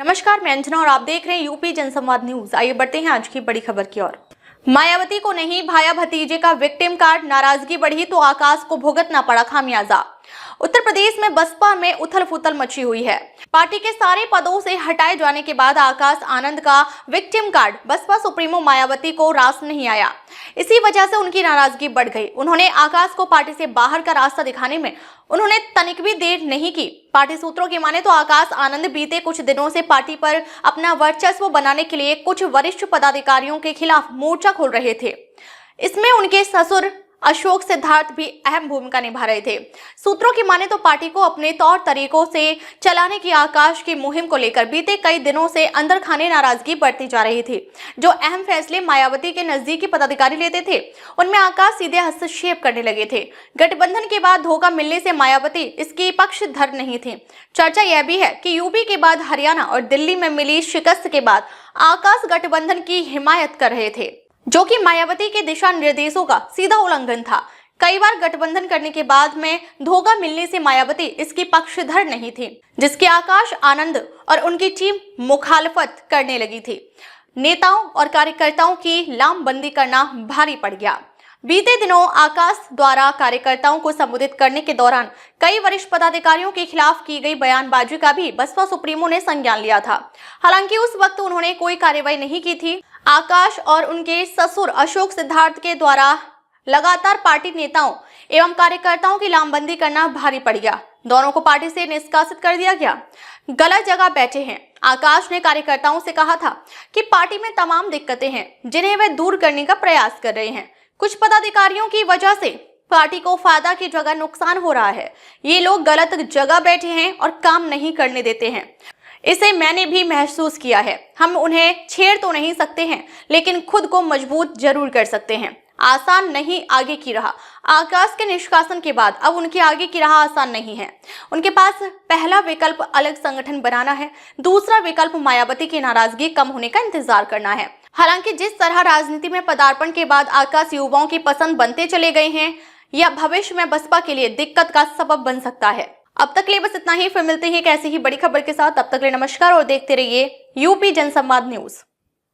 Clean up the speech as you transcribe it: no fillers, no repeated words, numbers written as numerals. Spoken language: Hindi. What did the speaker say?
नमस्कार, मैं अंजना और आप देख रहे हैं यूपी जनसंवाद न्यूज। आइए बढ़ते हैं आज की बड़ी खबर की ओर। मायावती को नहीं, भाया भतीजे का विक्टिम कार्ड, नाराजगी बढ़ी तो आकाश को भुगतना पड़ा खामियाजा। उत्तर प्रदेश में बसपा में उथल पुथल मची हुई है। पार्टी के सारे पदों से हटाए जाने के बाद आकाश आनंद का victim card Baspa supremo Mayawati को रास नहीं आया। इसी वजह से उनकी नाराजगी बढ़ गई। उन्होंने आकाश को पार्टी से बाहर का रास्ता दिखाने में उन्होंने तनिक भी देर नहीं की। पार्टी सूत्रों की माने तो आकाश आनंद बीते कुछ दिनों से पार्टी पर अपना वर्चस्व बनाने के लिए कुछ वरिष्ठ पदाधिकारियों के खिलाफ मोर्चा खोल रहे थे। इसमें उनके ससुर अशोक सिद्धार्थ भी अहम भूमिका निभा रहे थे। सूत्रों की माने तो पार्टी को अपने तौर तरीकों से चलाने की आकाश की मुहिम को लेकर बीते कई दिनों से अंदर खाने नाराजगी बढ़ती जा रही थी। जो अहम फैसले मायावती के नजदीकी पदाधिकारी लेते थे, उनमें आकाश सीधे हस्तक्षेप करने लगे थे। गठबंधन के बाद धोखा मिलने से मायावती इसकी पक्षधर नहीं थे। चर्चा यह भी है कि यूपी के बाद हरियाणा और दिल्ली में मिली शिकस्त के बाद आकाश गठबंधन की हिमायत कर रहे थे, जो कि मायावती के दिशा निर्देशों का सीधा उल्लंघन था। कई बार गठबंधन करने के बाद में धोखा मिलने से मायावती इसकी पक्षधर नहीं थी, जिसके आकाश आनंद और उनकी टीम मुखालफत करने लगी थी। नेताओं और कार्यकर्ताओं की लामबंदी करना भारी पड़ गया। बीते दिनों आकाश द्वारा कार्यकर्ताओं को संबोधित करने के दौरान कई वरिष्ठ पदाधिकारियों के खिलाफ की गई बयानबाजी का भी बसपा सुप्रीमो ने संज्ञान लिया था। हालांकि उस वक्त उन्होंने कोई कार्रवाई नहीं की थी। आकाश और उनके ससुर अशोक सिद्धार्थ के द्वारा लगातार पार्टी नेताओं एवं कार्यकर्ताओं की लामबंदी करना भारी पड़ गया। दोनों को पार्टी से निष्कासित कर दिया गया। गलत जगह बैठे हैं। आकाश ने कार्यकर्ताओं से कहा था कि पार्टी में तमाम दिक्कतें हैं जिन्हें वे दूर करने का प्रयास कर रहे हैं। कुछ पदाधिकारियों की वजह से पार्टी को फायदा की जगह नुकसान हो रहा है। ये लोग गलत जगह बैठे हैं और काम नहीं करने देते हैं। इसे मैंने भी महसूस किया है। हम उन्हें छेड़ तो नहीं सकते हैं, लेकिन खुद को मजबूत जरूर कर सकते हैं। आसान नहीं आगे की राह। आकाश के निष्कासन के बाद अब उनकी आगे की राह आसान नहीं है। उनके पास पहला विकल्प अलग संगठन बनाना है, दूसरा विकल्प मायावती की नाराजगी कम होने का इंतजार करना है। हालांकि जिस तरह राजनीति में पदार्पण के बाद आकाश युवाओं की पसंद बनते चले गए हैं, यह भविष्य में बसपा के लिए दिक्कत का सबब बन सकता है। अब तक के लिए बस इतना ही। फिर मिलते हैं एक ऐसी ही बड़ी खबर के साथ। तब तक के लिए नमस्कार और देखते रहिए यूपी जनसंवाद न्यूज।